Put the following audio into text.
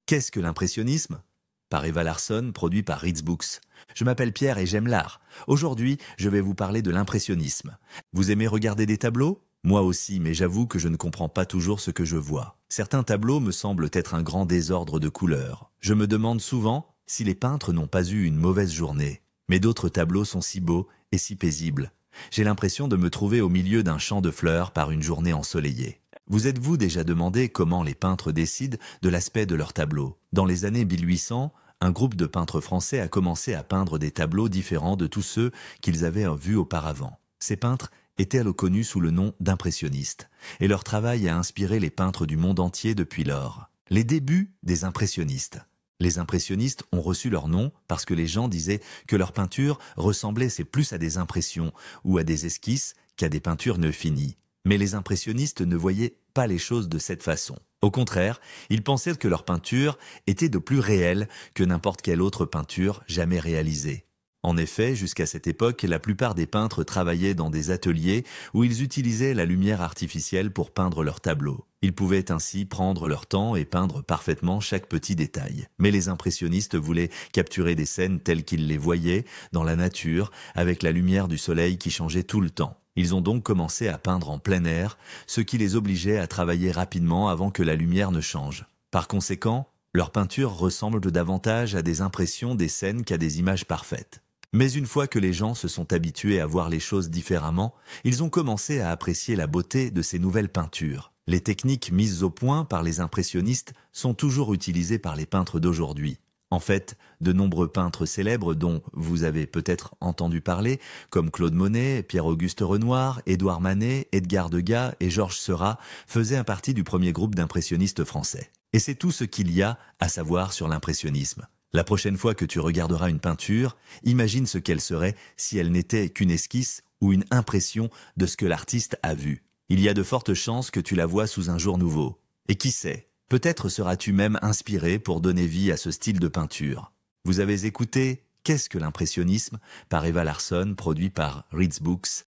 Qu'est-ce que l'impressionnisme? Par Eva Larsson, produit par Reads Books. Je m'appelle Pierre et j'aime l'art. Aujourd'hui, je vais vous parler de l'impressionnisme. Vous aimez regarder des tableaux? Moi aussi, mais j'avoue que je ne comprends pas toujours ce que je vois. Certains tableaux me semblent être un grand désordre de couleurs. Je me demande souvent si les peintres n'ont pas eu une mauvaise journée. Mais d'autres tableaux sont si beaux et si paisibles. J'ai l'impression de me trouver au milieu d'un champ de fleurs par une journée ensoleillée. Vous êtes-vous déjà demandé comment les peintres décident de l'aspect de leurs tableaux? Dans les années 1800, un groupe de peintres français a commencé à peindre des tableaux différents de tous ceux qu'ils avaient vus auparavant. Ces peintres étaient alors connus sous le nom d'impressionnistes, et leur travail a inspiré les peintres du monde entier depuis lors. Les débuts des impressionnistes. Les impressionnistes ont reçu leur nom parce que les gens disaient que leurs peintures ressemblaient plus à des impressions ou à des esquisses qu'à des peintures ne finies. Mais les impressionnistes ne voyaient pas les choses de cette façon. Au contraire, ils pensaient que leur peinture était de plus réelle que n'importe quelle autre peinture jamais réalisée. En effet, jusqu'à cette époque, la plupart des peintres travaillaient dans des ateliers où ils utilisaient la lumière artificielle pour peindre leurs tableaux. Ils pouvaient ainsi prendre leur temps et peindre parfaitement chaque petit détail. Mais les impressionnistes voulaient capturer des scènes telles qu'ils les voyaient dans la nature, avec la lumière du soleil qui changeait tout le temps. Ils ont donc commencé à peindre en plein air, ce qui les obligeait à travailler rapidement avant que la lumière ne change. Par conséquent, leurs peintures ressemblent davantage à des impressions des scènes qu'à des images parfaites. Mais une fois que les gens se sont habitués à voir les choses différemment, ils ont commencé à apprécier la beauté de ces nouvelles peintures. Les techniques mises au point par les impressionnistes sont toujours utilisées par les peintres d'aujourd'hui. En fait, de nombreux peintres célèbres dont vous avez peut-être entendu parler, comme Claude Monet, Pierre-Auguste Renoir, Édouard Manet, Edgar Degas et Georges Seurat, faisaient partie du premier groupe d'impressionnistes français. Et c'est tout ce qu'il y a à savoir sur l'impressionnisme. La prochaine fois que tu regarderas une peinture, imagine ce qu'elle serait si elle n'était qu'une esquisse ou une impression de ce que l'artiste a vu. Il y a de fortes chances que tu la vois sous un jour nouveau. Et qui sait, peut-être seras-tu même inspiré pour donner vie à ce style de peinture. Vous avez écouté Qu'est-ce que l'impressionnisme par Eva Larsson, produit par Reads Books.